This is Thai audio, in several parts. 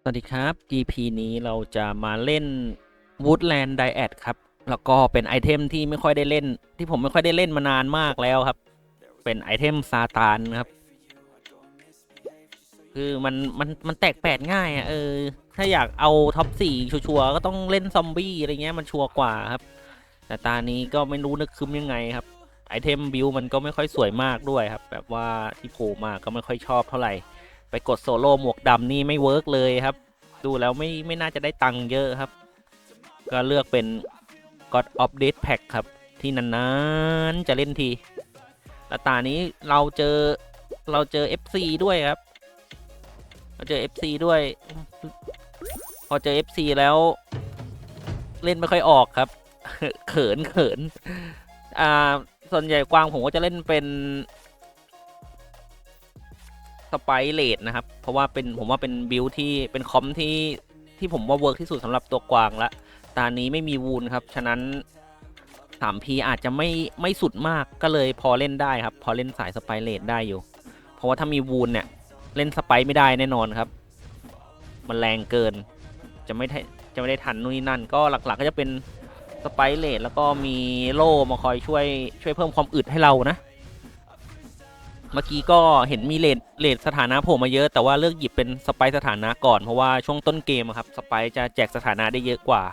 วัสดีครับ EP นี้เราจะมาเล่น Woodland Dyad ครับ แล้วก็เป็นไอเทมที่ไม่ค่อยได้เล่น ที่ผมไม่ค่อยได้เล่นมานานมากแล้วครับ เป็นไอเทมซาตานครับ คือมันแตกแปดง่ายอ่ะถ้าอยากเอาท็อป4ชัวร์ๆก็ต้องเล่นซอมบี้อะไรเงี้ยมันชัวร์กว่าครับ แต่ตานี้ก็ไม่รู้นึกคึมยังไงครับ ไอเทมบิลมันก็ไม่ค่อยสวยมากด้วยครับ แบบว่าที่โผล่มาก็ไม่ค่อยชอบเท่าไหร่ ไปกดโซโล่หมวกดำนี่ไม่เวิร์กเลยครับ ดูแล้วไม่น่าจะได้ตังค์เยอะครับ ก็เลือกเป็น God of Death Pack ครับ ที่นานๆจะเล่นทีแล้วตานี้เราเจอ FC ด้วยครับเราเจอ FC ด้วย พอเจอ FC แล้วเล่นไม่ค่อยออกครับ เขินส่วนใหญ่กวางผมก็จะเล่นเป็นสไปเลดนะครับ เพราะว่าผมว่าเป็นบิลที่เป็นคอมที่ผมว่าเวิร์กที่สุดสำหรับตัวกวางละตานี้ไม่มีวูนครับ ฉะนั้น 3P อาจจะไม่สุดมากก็เลยพอเล่นได้ครับ พอเล่นสายสไปเลดได้อยู่ เพราะว่าถ้ามีวูนเนี่ยเล่นสไปไม่ได้แน่นอนครับ มันแรงเกินจะไม่ได้ทันนู่นนี่นั่นก็หลักๆก็จะเป็นสไปเลดแล้วก็มีโล่มาคอยช่วยเพิ่มความอึดให้เรานะ เมื่อกี้ก็เห็นมีเลดสถานะโผล่มาเยอะแต่ว่าเลือกหยิบเป็นสไปสถานะก่อนเพราะว่าช่วงต้นเกมครับสไปจะแจกสถานะได้เยอะกว่า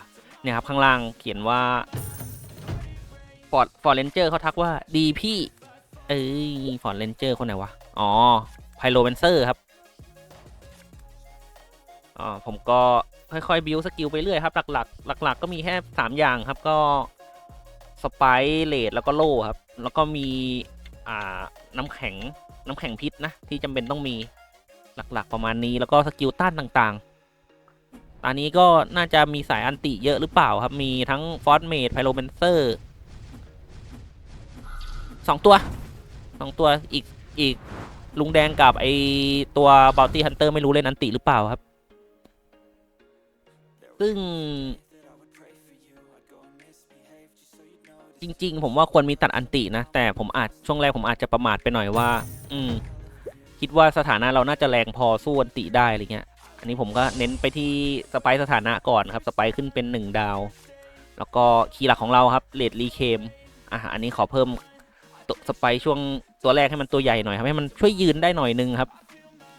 เนี่ยครับข้างล่างเขียนว่าฟอร์เรนเจอร์เขาทักว่าดีพี่ฟอร์เรนเจอร์คนไหนวะอ๋อไพโรแมนเซอร์ครับผมก็ค่อยๆบิวสกิลไปเรื่อยครับหลักก็มีแค่3อย่างครับก็สไปเลดแล้วก็โล่ครับแล้วก็มีน้ำแข็งพิษนะที่จำเป็นต้องมีหลักๆประมาณนี้แล้วก็สกิลต้านต่างๆตอนนี้ก็น่าจะมีสายอันติเยอะหรือเปล่าครับมีทั้งฟอสเมดไพโรแมนเซอร์2 ตัวอีกลุงแดงกับไอตัวบาวตี้ฮันเตอร์ไม่รู้เล่นอันติหรือเปล่าครับซึ่งจริงๆผมว่าควรมีตัดอันตินะแต่ช่วงแรกผมอาจจะประมาทไปหน่อยว่าคิดว่าสถานะเราน่าจะแรงพอสู้อันติได้อะไรเงี้ยอันนี้ผมก็เน้นไปที่สไปสถานะก่อนครับสไปขึ้นเป็น1 ดาวแล้วก็คีย์หลักของเราครับเลดรีเคมอันนี้ขอเพิ่มสไปช่วงตัวแรกให้มันตัวใหญ่หน่อยครับให้มันช่วยยืนได้หน่อยนึงครับ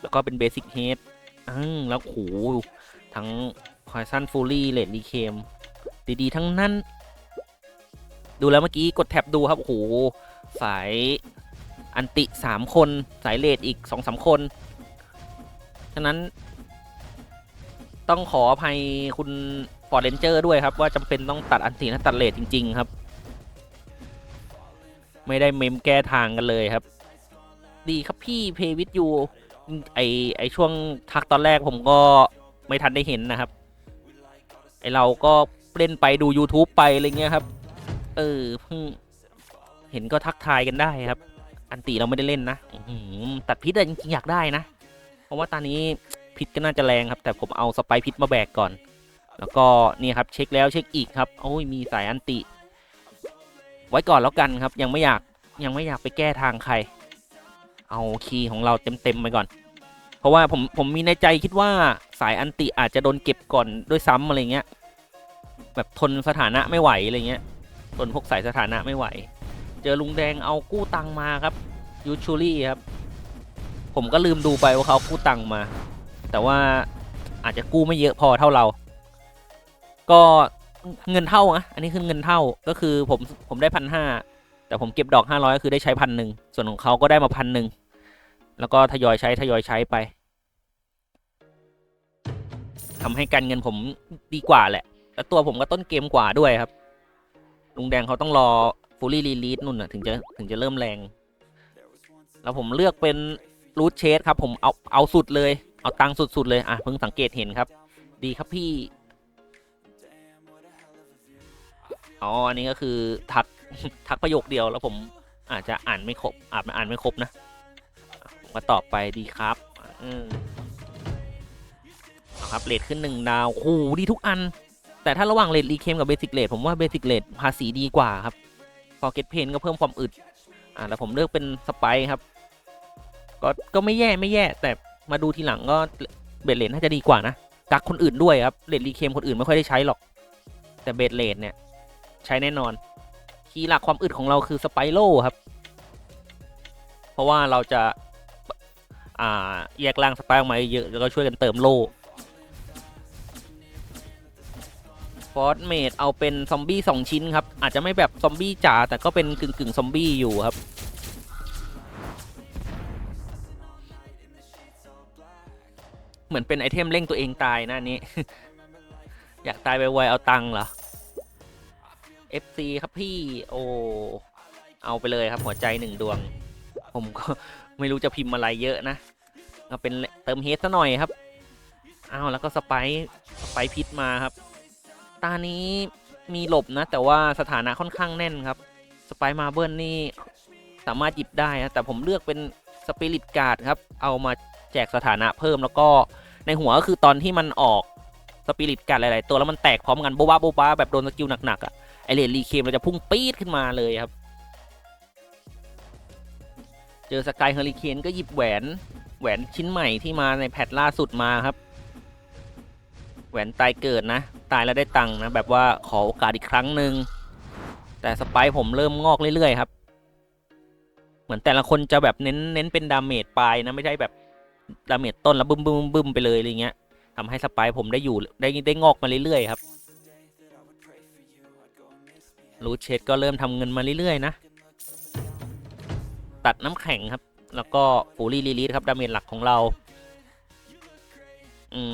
แล้วก็เป็นเบสิกเฮดแล้วโหทั้งพอยซันฟูลี่เลดรีเคมดีๆทั้งนั้นดูแล้วเมื่อกี้กดแท็บดูครับโอ้โหสายอันติ3 คนสายเลดอีก2-3 คนฉะนั้นต้องขออภัยคุณฟอร์เรนเจอร์ด้วยครับว่าจำเป็นต้องตัดอันติและตัดเลดจริงๆครับไม่ได้เมมแก้ทางกันเลยครับดีครับพี่เพย์วิดยูไอช่วงทักตอนแรกผมก็ไม่ทันได้เห็นนะครับเราก็เล่นไปดู YouTube ไปอะไรเงี้ยครับเพิ่งเห็นก็ทักทายกันได้ครับอันติเราไม่ได้เล่นนะตัดพิษจริงๆอยากได้นะเพราะว่าตอนนี้พิษก็น่าจะแรงครับแต่ผมเอาสไปพิษมาแบกก่อนแล้วก็นี่ครับเช็คแล้วเช็คอีกครับโอ้ยมีสายอันติไว้ก่อนแล้วกันครับยังไม่อยากไปแก้ทางใครเอาคีย์ของเราเต็มไปก่อนเพราะว่าผมมีในใจคิดว่าสายอันติอาจจะโดนเก็บก่อนด้วยซ้ำอะไรเงี้ยแบบทนสถานะไม่ไหวอะไรเงี้ยทนพวกสายสถานะไม่ไหวเจอลุงแดงเอากู้ตังมาครับยูชูรี่ครับผมก็ลืมดูไปว่าเขากู้ตังมาแต่ว่าอาจจะกู้ไม่เยอะพอเท่าเราก็เงินเท่านะอันนี้คือเงินเท่าก็คือผมได้1,500แต่ผมเก็บดอก500ก็คือได้ใช้1,000ส่วนของเขาก็ได้มา1,000แล้วก็ทยอยใช้ไปทำให้การเงินผมดีกว่าแหละแล้วตัวผมก็ต้นเกมกว่าด้วยครับลุงแดงเขาต้องรอฟูลี่รีลีสนู่นถึงจะเริ่มแรงแล้วผมเลือกเป็นรูทเชสครับผมเอาสุดเลยเอาตังสุดเลยเพิ่งสังเกตเห็นครับดีครับพี่อันนี้ก็คือทักประโยคเดียวแล้วผมอาจจะอ่านไม่ครบอ่านไม่ครบนะผมก็ตอบไปดีครับครับเลทขึ้น1 ดาวโอ้โหดีทุกอันแต่ถ้าระหว่างเลทรีเคมกับเบสิกเลทผมว่าเบสิกเลทภาษีดีกว่าครับพอเก็ตเพนก็เพิ่มความอึดแล้วผมเลือกเป็นสไปครับก็ไม่แย่แต่มาดูทีหลังก็เบสเลทน่าจะดีกว่านะ กักคนอื่นด้วยครับเลดรีเคมคนอื่นไม่ค่อยได้ใช้หรอกแต่เบดเลดเนี่ยใช้แน่นอนคีย์หลักความอึดของเราคือสไปโร่ครับเพราะว่าเราจะแยกล่างสไปออกมาเยอะแล้วก็ช่วยกันเติมโล่ฟอร์สเมดเอาเป็นซอมบี้2 ชิ้นครับอาจจะไม่แบบซอมบี้จ๋าแต่ก็เป็นกึ่งซอมบี้อยู่ครับเหมือนเป็นไอเทมเร่งตัวเองตายนะนี้ อยากตายไปไวเอาตังค์เหรอ FC ครับพี่โอเอาไปเลยครับหัวใจ1 ดวงผมก็ไม่รู้จะพิมพ์อะไรเยอะนะเอาเป็นเติมเฮดซะหน่อยครับอ้าวแล้วก็สไปพิษมาครับตานี้มีหลบนะแต่ว่าสถานะค่อนข้างแน่นครับสไปมาเบิลนี่สามารถหยิบได้นะแต่ผมเลือกเป็นสปิริตการ์ดครับเอามาแจกสถานะเพิ่มแล้วก็ในหัวก็คือตอนที่มันออกสปิริตการ์ดหลายๆตัวแล้วมันแตกพร้อมกันโบ๊ะบ้าแบบโดนสกิลหนักๆอ่ะไอเรดรีเคมเราจะพุ่งปี๊ดขึ้นมาเลยครับเจอสกายเฮอริเคนก็หยิบแหวนชิ้นใหม่ที่มาในแพทล่าสุดมาครับแหวนตายเกิดนะตายแล้วได้ตังค์นะแบบว่าขอโอกาสอีกครั้งหนึ่งแต่สไปผมเริ่มงอกเรื่อยๆครับเหมือนแต่ละคนจะแบบเน้นเป็นดาเมจปลายนะไม่ใช่แบบดาเมจต้นแล้วบึ้มไปเลยอะไรเงี้ยทำให้สไปผมได้อยู่ได้งอกมาเรื่อยๆครับรูทเชดก็เริ่มทำเงินมาเรื่อยๆนะตัดน้ำแข็งครับแล้วก็ฟูรี่ลีลีสครับดาเมจหลักของเรา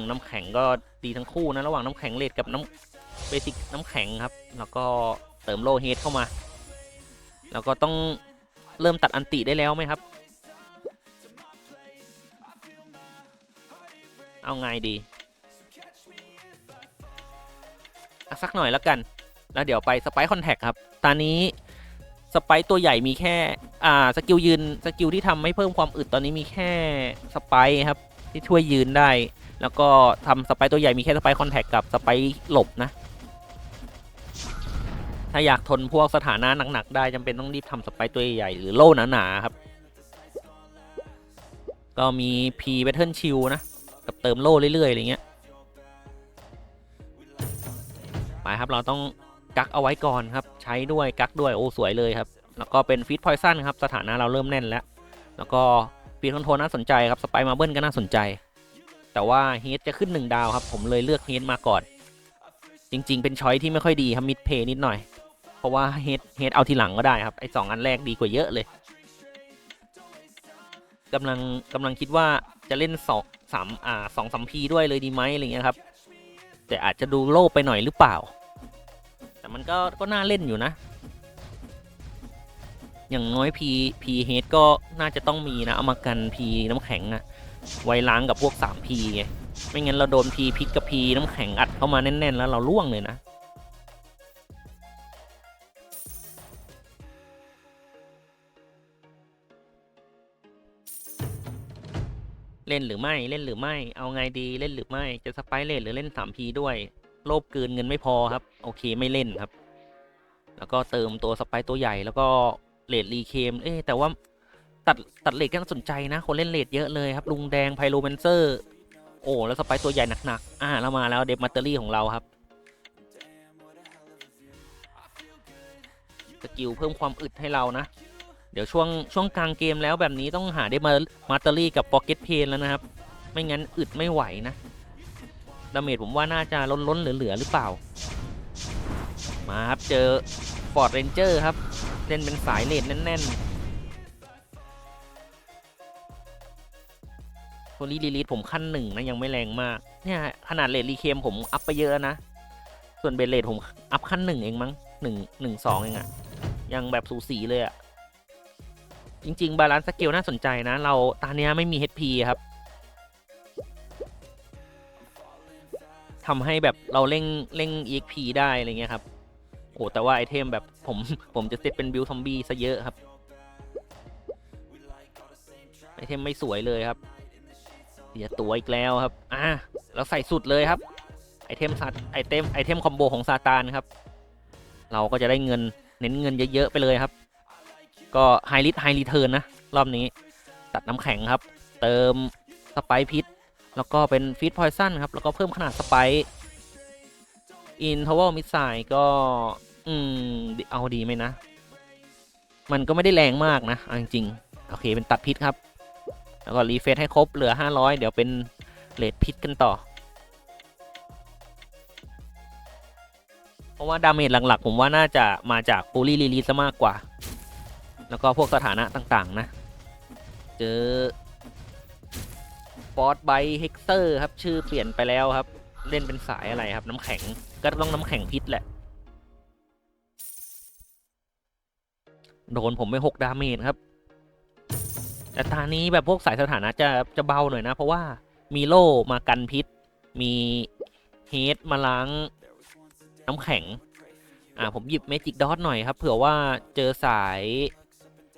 น้ำแข็งก็ดีทั้งคู่นะระหว่างน้ำแข็งเลดกับน้ำเบสิกน้ำแข็งครับแล้วก็เติมโลเฮดเข้ามาแล้วก็ต้องเริ่มตัดอันติได้แล้วไหมครับเอาไงดีสักหน่อยแล้วกันแล้วเดี๋ยวไปสไปคอนแทคครับตอนนี้สไปตัวใหญ่มีแค่สกิลยืนสกิลที่ทำให้เพิ่มความอึดตอนนี้มีแค่สไปครับที่ช่วยยืนได้แล้วก็ทำสไปตัวใหญ่มีแค่สไปคอนแทคกับสไปหลบนะถ้าอยากทนพวกสถานะหนักๆได้จำเป็นต้องรีบทำสไปตัวใหญ่หรือโล่หนาๆครับก็มี P Battle Shield นะกับเติมโล่เรื่อยๆอะไรเงี้ยไปครับเราต้องกักเอาไว้ก่อนครับใช้ด้วยกักด้วยโอ้สวยเลยครับแล้วก็เป็นฟีดพอยซันครับสถานะเราเริ่มแน่นแล้วก็ฟีดคอนโทรลน่าสนใจครับสไปมาเบิลก็น่าสนใจแต่ว่าเฮดจะขึ้น1 ดาวครับผมเลยเลือกเฮดมาก่อนจริงๆเป็นช้อยที่ไม่ค่อยดีครับมิดเพย์นิดหน่อยเพราะว่าเฮดเอาทีหลังก็ได้ครับไอ้2 อันแรกดีกว่าเยอะเลยกำลังคิดว่าจะเล่น2-3 พีด้วยเลยดีไหมอะไรเงี้ยครับแต่อาจจะดูโลภไปหน่อยหรือเปล่าแต่มันก็น่าเล่นอยู่นะอย่างน้อยพีเฮดก็น่าจะต้องมีนะเอามากันพีน้ำแข็งอะไว้ล้างกับพวก3 พีไงไม่งั้นเราโดนพีพิษกับพีน้ำแข็งอัดเข้ามาแน่นๆแล้วเราล่วงเลยนะเล่นหรือไม่เอาไงดีเล่นหรือไม่จะสไปเลทหรือเล่น3 พีด้วยโลภเกินเงินไม่พอครับโอเคไม่เล่นครับแล้วก็เติมตัวสไปตัวใหญ่แล้วก็เลดรีเคมแต่ว่าตัดเลดก็น่าสนใจนะคนเล่นเลดเยอะเลยครับลุงแดงไพโรแมนเซอร์โอ้แล้วสไปตัวใหญ่หนักๆแล้วมาแล้วเดฟมาเตอรี่ของเราครับสกิลเพิ่มความอึดให้เรานะเดี๋ยวช่วงกลางเกมแล้วแบบนี้ต้องหาเดฟมาเตอรี่กับพ็อกเก็ตเพนแล้วนะครับไม่งั้นอึดไม่ไหวนะดาเมจผมว่าน่าจะล้นเหลือหรือเปล่ามาครับเจอฟอร์ดเรนเจอร์ครับเล่นเป็นสายเลดแน่นๆตัวลีลีดผมขั้น1นะยังไม่แรงมากเนี่ยขนาดเลดรีเคมผมอัพไปเยอะนะส่วนเบลเลดผมอัพขั้น1เองมั้ง1-2เองอะยังแบบสูสีเลยอะจริงๆบาลานซ์สเกลน่าสนใจนะเราตอนนี้ไม่มี HP ครับทำให้แบบเราเร่ง EXP ได้อะไรเงี้ยครับโอ้แต่ว่าไอเทมแบบผมจะเซตเป็นบิลซอมบี้ซะเยอะครับไอเทมไม่สวยเลยครับเสียตัวอีกแล้วครับเราใส่สุดเลยครับไอเทมคอมโบของซาตานครับเราก็จะได้เงินเน้นเงินเยอะๆไปเลยครับก็ไฮริทไฮรีเทิร์นนะรอบนี้ตัดน้ำแข็งครับเติมสไปพิษ แล้วก็เป็นฟีดพอยซันครับแล้วก็เพิ่มขนาดสไปค์อินทาวเวลมิสไซล์ก็เอาดีไหมนะ มันก็ไม่ได้แรงมากนะจริงๆโอเคเป็นตัดพิษครับแล้วก็รีเฟซให้ครบเหลือ500เดี๋ยวเป็นเลดพิษกันต่อเพราะว่าดาเมจหลักๆผมว่าน่าจะมาจากฟูลี่รีลีสมากกว่าแล้วก็พวกสถานะต่างๆนะเจอฟอร์ดไบเฮกเตอร์ครับชื่อเปลี่ยนไปแล้วครับเล่นเป็นสายอะไรครับน้ำแข็งก็ต้องน้ำแข็งพิษแหละโดนผมไป6 ดาเมจครับแต่ตานี้แบบพวกสายสถานะจะเบาหน่อยนะเพราะว่ามีโล่มากันพิษมีเฮดมาล้างน้ำแข็งผมหยิบเมจิกดอทหน่อยครับเผื่อว่าเจอสาย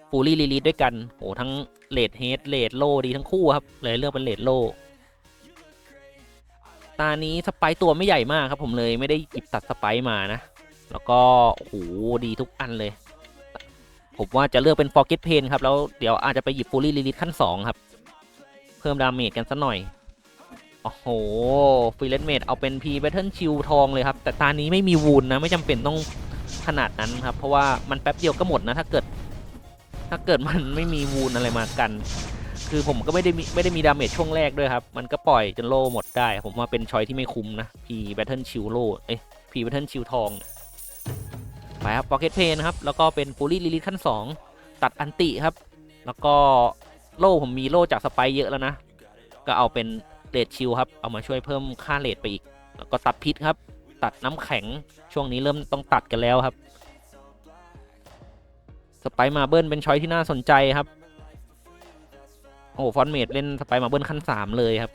ฟูลี่ลีลีด้วยกันโอ้ทั้งเลดเฮดเลดโลดีทั้งคู่ครับเลยเลือกเป็นเลดโลตานี้สไปตัวไม่ใหญ่มากครับผมเลยไม่ได้หยิบตัดสไปมานะแล้วก็โอ้โหดีทุกอันเลยผมว่าจะเลือกเป็น Forget Pain ครับแล้วเดี๋ยวอาจจะไปหยิบ Fully Release ขั้น2ครับเพิ่มดาเมจกันสักหน่อยโอ้โหฟิเลนเมดเอาเป็น P Battle Shield ทองเลยครับแต่ตานี้ไม่มีวูนนะไม่จำเป็นต้องขนาดนั้นครับเพราะว่ามันแป๊บเดียวก็หมดนะถ้าเกิดมันไม่มีวูนอะไรมากันคือผมก็ไม่ได้มีดาเมจช่วงแรกด้วยครับมันก็ปล่อยจนโล่หมดได้ผมว่าเป็นชอยที่ไม่คุ้มนะ P Battle Shield โล่P Battle Shield ทองไปครับ Pocket Pain ครับแล้วก็เป็น Fully Release ขั้น2ตัดอันติครับแล้วก็โล่ผมมีโล่จากสไปเยอะแล้วนะก็เอาเป็นเลดชิลครับเอามาช่วยเพิ่มค่าเลดไปอีกแล้วก็ตัดพิษครับตัดน้ำแข็งช่วงนี้เริ่มต้องตัดกันแล้วครับสไปมาเบิลเป็นช้อยที่น่าสนใจครับโอ้ฟอนเมดเล่นสไปมาเบิลขั้น3เลยครับ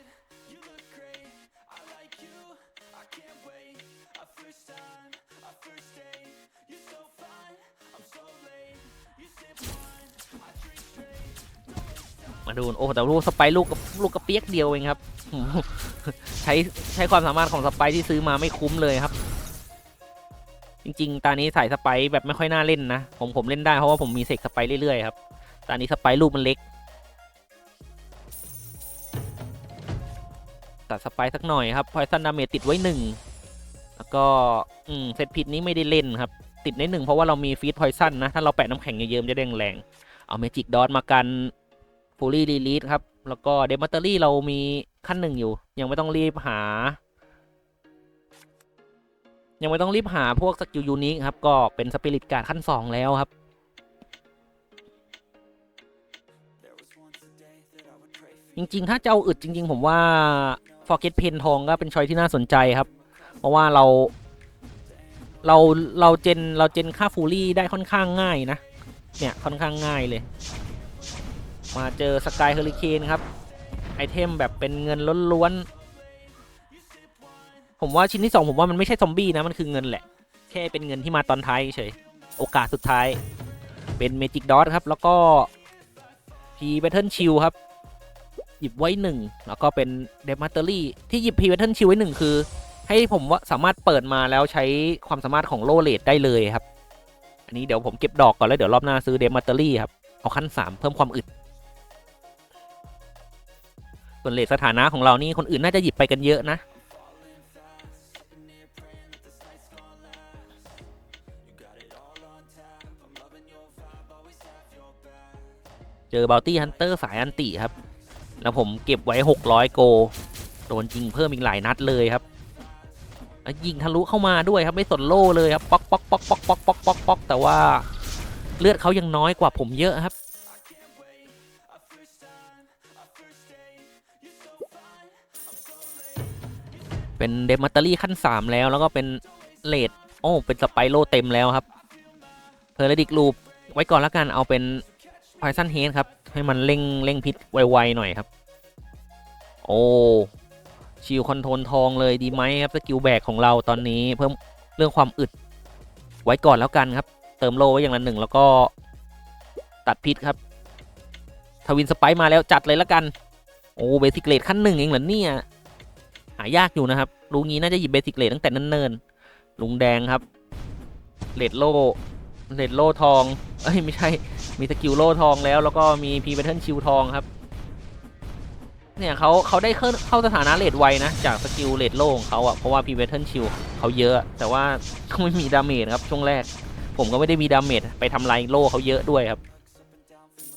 มาดูโอ้แต่ลูกสไปลูกกระเปียกเดียวเองครับใช้ความสามารถของสไปที่ซื้อมาไม่คุ้มเลยครับจริงๆตานี้ใส่สไปแบบไม่ค่อยน่าเล่นนะผมเล่นได้เพราะว่าผมมีเสกสไปเรื่อยๆครับตานี้สไปลูกมันเล็กตัดสไปสักหน่อยครับพอยซันดาเมจติดไว้1แล้วก็เซตพิษนี้ไม่ได้เล่นครับติดใน1เพราะว่าเรามีฟีดพอยซันนะถ้าเราแปะน้ำแข็งเยิ้มๆจะแดงแรงเอาเมจิกดอทมากันฟูลี่รีลีสครับแล้วก็เดมอเตอรี่เรามีขั้น1อยู่ยังไม่ต้องรีบหาพวกสกิลยูนิคครับก็เป็นสปิริตการ์ดขั้น2แล้วครับจริงๆถ้าจะเอาอึดจริงๆผมว่า Forget Pain ทองก็เป็นชอยที่น่าสนใจครับเพราะว่าเราเจนค่าฟูลี่ได้ค่อนข้างง่ายนะเนี่ยค่อนข้างง่ายเลยมาเจอสกายเฮอริเคนครับไอเทมแบบเป็นเงินล้วนๆผมว่าชิ้นที่2ผมว่ามันไม่ใช่ซอมบี้นะมันคือเงินแหละแค่เป็นเงินที่มาตอนท้ายเฉยโอกาสสุดท้ายเป็นเมจิกดอทครับแล้วก็ P Battle Shield ครับหยิบไว้1แล้วก็เป็นเดม a ตเตอรี่ที่หยิบ P Battle Shield ไว้1คือให้ผมว่าสามารถเปิดมาแล้วใช้ความสามารถของโลเลดได้เลยครับอันนี้เดี๋ยวผมเก็บดอกก่อนแล้วเดี๋ยวรอบหน้าซื้อเดม a ตเตอรี่ครับเอาขั้น3เพิ่มความอึดส่วนเลทสถานะของเรานี่คนอื่นน่าจะหยิบไปกันเยอะนะเจอบ Bounty Hunter สายอันติครับแล้วผมเก็บไว้600โกโดนยิงเพิ่มอีกหลายนัดเลยครับยิงทะลุเข้ามาด้วยครับไม่สนโล่เลยครับป๊อกป๊อกป๊อกป๊อกป๊อกป๊อกป๊อกป๊อกแต่ว่าเลือดเขายังน้อยกว่าผมเยอะครับเป็นเดมอตเตอรี่ขั้น3แล้วก็เป็นเลดเป็นสไปโลเต็มแล้วครับเพอร์ดิกลูปไว้ก่อนแล้วกันเอาเป็นพอยซันเฮดครับให้มันเร่งพิษไวๆหน่อยครับชิลคอนโทรลทองเลยดีไหมครับสกิลแบกของเราตอนนี้เพิ่มเรื่องความอึดไว้ก่อนแล้วกันครับเติมโลไว้อย่างละ1แล้วก็ตัดพิษครับทวินสไปมาแล้วจัดเลยแล้วกันเบสิกเลดขั้น1เองเหรอเนี่ยหายากอยู่นะครับลุงนี้น่าจะหยิบเบสิกเลดตั้งแต่เนิ่นๆลุงแดงครับเลดโล่ทองไม่ใช่มีสกิลโล่ทองแล้วก็มีพีแพทเทิร์นชิลทองครับ เนี่ยเขาได้เข้าสถานะเลดไวนะจากสกิลเลดโล่ของเขาอะเพราะว่าพีเวทเทิลชิลเขาเยอะแต่ว่าก็ไม่มีดาเมจครับช่วงแรกผมก็ไม่ได้มีดาเมจไปทำลายโล่เขาเยอะด้วยครับ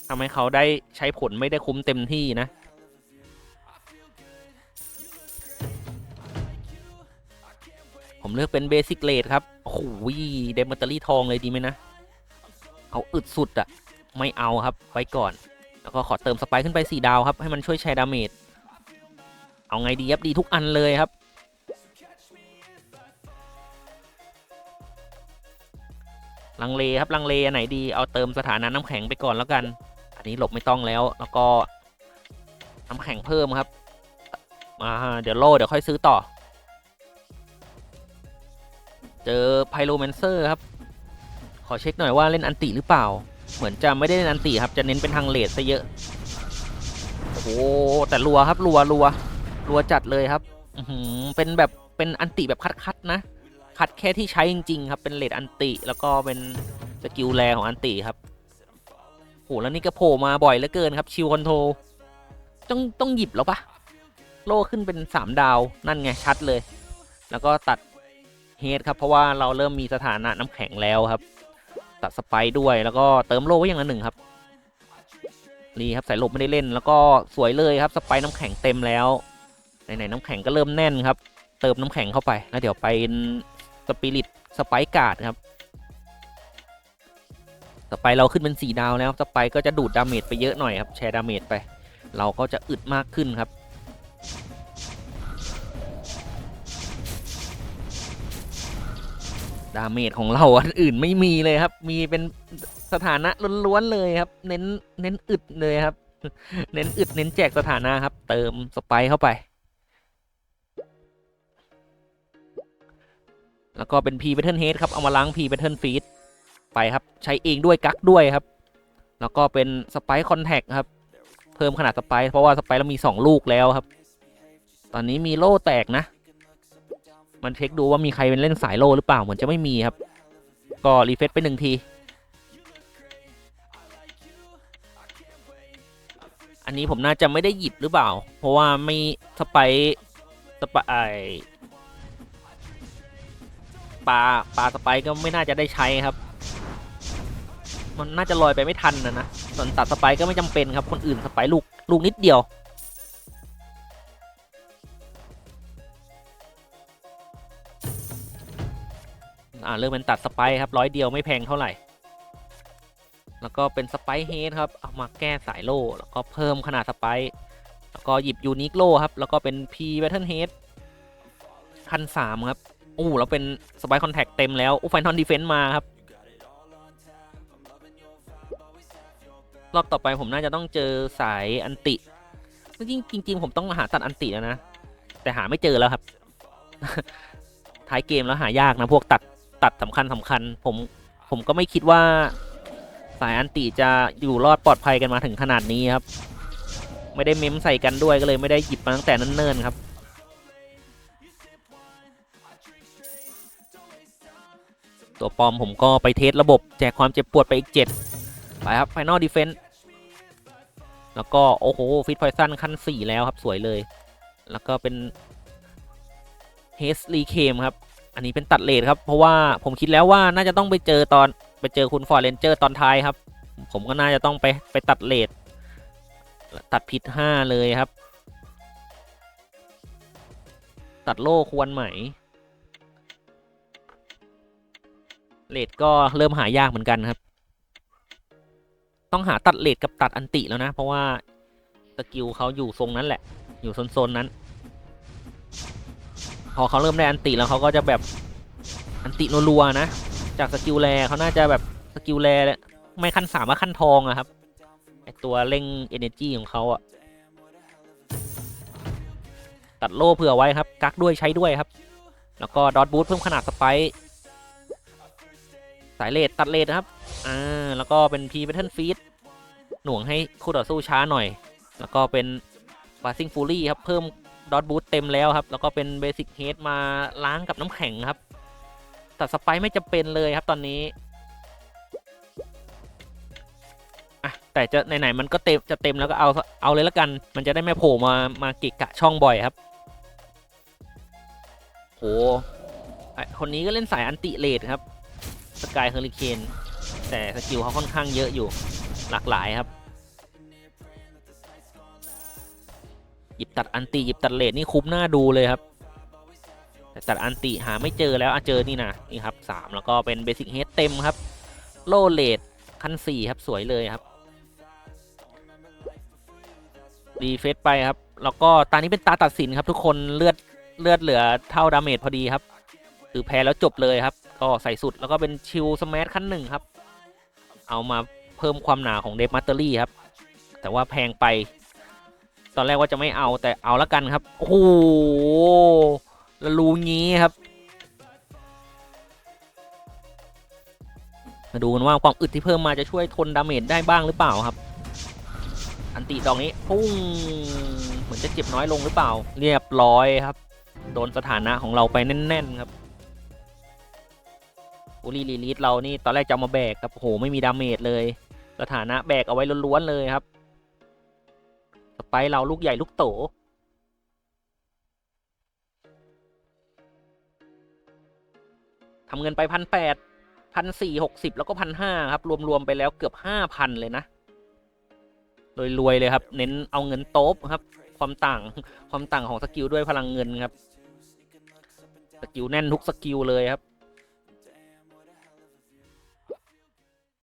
ทำให้เขาได้ใช้ผลไม่ได้คุ้มเต็มที่นะผมเลือกเป็นเบสิกเลดครับโอ้โหเดมเมอร์ตอรี่ทองเลยดีไหมนะเอาอึดสุดอะไม่เอาครับไว้ก่อนแล้วก็ขอเติมสไปค์ขึ้นไป4 ดาวครับให้มันช่วยแชร์ดาเมจเอาไงดีครับดีทุกอันเลยครับลังเลครับลังเลอันไหนดีเอาเติมสถานะน้ำแข็งไปก่อนแล้วกันอันนี้หลบไม่ต้องแล้วก็น้ำแข็งเพิ่มครับเดี๋ยวโล่เดี๋ยวค่อยซื้อต่อเจอไพโรแมนเซอร์ครับขอเช็คหน่อยว่าเล่นอันติหรือเปล่าเหมือนจะไม่ได้เล่นอันติครับจะเน้นเป็นทางเลดซะเยอะโอ้โหแต่รัวครับรัวจัดเลยครับเป็นแบบเป็นอันติแบบคัดนะคัดแค่ที่ใช้จริงๆครับเป็นเลดอันติแล้วก็เป็นสกิลแรงของอันติครับโหแล้วนี่ก็โผล่มาบ่อยเหลือเกินครับชิลคอนโทรต้องหยิบแล้วปะโล่ขึ้นเป็น3 ดาวนั่นไงชัดเลยแล้วก็ตัดเฮดครับเพราะว่าเราเริ่มมีสถานะน้ำแข็งแล้วครับตัดสไปด้วยแล้วก็เติมโล่ไว้อย่างละ1ครับนี่ครับสายลบไม่ได้เล่นแล้วก็สวยเลยครับสไปน้ำแข็งเต็มแล้วไหนๆน้ำแข็งก็เริ่มแน่นครับเติมน้ำแข็งเข้าไปแล้วเดี๋ยวไปสปิริตสไปการ์ดครับสไปเราขึ้นเป็น4 ดาวแล้วสไปก็จะดูดดาเมจไปเยอะหน่อยครับแชร์ดาเมจไปเราก็จะอึดมากขึ้นครับดาเมจของเราอันอื่นไม่มีเลยครับมีเป็นสถานะล้วนๆเลยครับเน้นอึดเลยครับเน้นอึดเน้นแจกสถานะครับเติมสไปเข้าไปแล้วก็เป็นพีแพทเทิร์นเฮดครับเอามาล้างพีแพทเทิร์นฟีดไปครับใช้เองด้วยกักด้วยครับแล้วก็เป็นสไปคอนแทคครับเพิ่มขนาดสไปเพราะว่าสไปเรามี2 ลูกแล้วครับตอนนี้มีโล่แตกนะมันเช็คดูว่ามีใครเป็นเล่นสายโล่หรือเปล่าเหมือนจะไม่มีครับก็รีเฟซไป1 ทีอันนี้ผมน่าจะไม่ได้หยิบหรือเปล่าเพราะว่าไม่สไปปลาสไปก็ไม่น่าจะได้ใช้ครับมันน่าจะลอยไปไม่ทันนะส่วนตัดสไปก็ไม่จำเป็นครับคนอื่นสไปลูกนิดเดียวเริ่มเป็นตัดสไปครับ100 เดียวไม่แพงเท่าไหร่แล้วก็เป็นสไปเฮดครับเอามาแก้สายโล่แล้วก็เพิ่มขนาดสไปแล้วก็หยิบยูนิคโล่ครับแล้วก็เป็น P Battle Head 1,300ครับแล้วเป็นสไปคอนแทคเต็มแล้วไฟนอลดีเฟนส์มาครับรอบต่อไปผมน่าจะต้องเจอสายอันติจริงผมต้องหาตัดอันติแล้วนะแต่หาไม่เจอแล้วครับ ท้ายเกมแล้วหายากนะพวกตัดสำคัญผมก็ไม่คิดว่าสายอันติจะอยู่รอดปลอดภัยกันมาถึงขนาดนี้ครับไม่ได้เม้มใส่กันด้วยก็เลยไม่ได้หยิบมาตั้งแต่เนิ่นๆครับตัวปลอมผมก็ไปเทสระบบแจกความเจ็บปวดไปอีก7ไปครับ Final Defense แล้วก็โอ้โหฟิตพอยซันขั้น4แล้วครับสวยเลยแล้วก็เป็นเฮสลีเคมครับอันนี้เป็นตัดเลทครับเพราะว่าผมคิดแล้วว่าน่าจะต้องไปเจอคุณฟอร์เรนเจอร์ตอนท้ายครับผมก็น่าจะต้องไปตัดเลทตัดผิด5เลยครับตัดโล่ควรไหมเลทก็เริ่มหายากเหมือนกันครับต้องหาตัดเลทกับตัดอันติแล้วนะเพราะว่าสกิลเขาอยู่ทรงนั้นแหละอยู่โซนนั้นพอเขาเริ่มได้อันติแล้วเขาก็จะแบบอันติรัวๆนะจากสกิลแรเขาน่าจะแบบสกิลแรไม่ขั้น3ก็ขั้นทองอะครับไอตัวเร่ง energy ของเขาอะตัดโล่เผื่อไว้ครับกักด้วยใช้ด้วยครับแล้วก็ดอทบูทเพิ่มขนาดสไปสายเลดตัดเลดนะครับแล้วก็เป็น P Battle Feed หน่วงให้คู่ต่อสู้ช้าหน่อยแล้วก็เป็น Passing Fury ครับเพิ่มดอทบูทเต็มแล้วครับแล้วก็เป็น Basic Head มาล้างกับน้ำแข็งครับตัดสไปไม่จำเป็นเลยครับตอนนี้ แต่จะไหนๆมันก็จะเต็มแล้วก็เอาเลยละกันมันจะได้ไม่โผล่มาเกะกะช่องบ่อยครับโหคนนี้ก็เล่นสายอันติเลดครับสกายเฮอริเคนแต่สกิลเขาค่อนข้างเยอะอยู่หลากหลายครับหยิบตัดอันติหยิบตัดเลดนี่คุ้มหน้าดูเลยครับแต่ตัดอันติหาไม่เจอแล้วเจอนี่นะนี่ครับ3แล้วก็เป็นเบสิกเฮดเต็มครับโลเลดขั้น4ครับสวยเลยครับดีเฟสไปครับแล้วก็ตานี้เป็นตาตัดสินครับทุกคนเลือดเหลือเท่าดาเมจพอดีครับคือแพ้แล้วจบเลยครับก็ใส่สุดแล้วก็เป็นชิลสแมชขั้น1ครับเอามาเพิ่มความหนาของเดฟมัตเตอรี่ครับแต่ว่าแพงไปตอนแรกว่าจะไม่เอาแต่เอาละกันครับโอ้โหแล้วรู้งี้ครับมาดูกันว่าความอึดที่เพิ่มมาจะช่วยทนดาเมจได้บ้างหรือเปล่าครับอันติดอกนี้พุ่งเหมือนจะเจ็บน้อยลงหรือเปล่าเรียบร้อยครับโดนสถานะของเราไปแน่นๆครับอุลีลีลีทเรานี่ตอนแรกจะมาแบกครับโอ้โหไม่มีดาเมจเลยสถานะแบกเอาไว้ล้วนๆเลยครับสไปเราลูกใหญ่ลูกโตทำเงินไป1,800 1,460แล้วก็1,500ครับรวมๆไปแล้วเกือบ5,000เลยนะรวยๆเลยครับเน้นเอาเงินโต๊บครับความต่างของสกิลด้วยพลังเงินครับสกิลแน่นทุกสกิลเลยครับ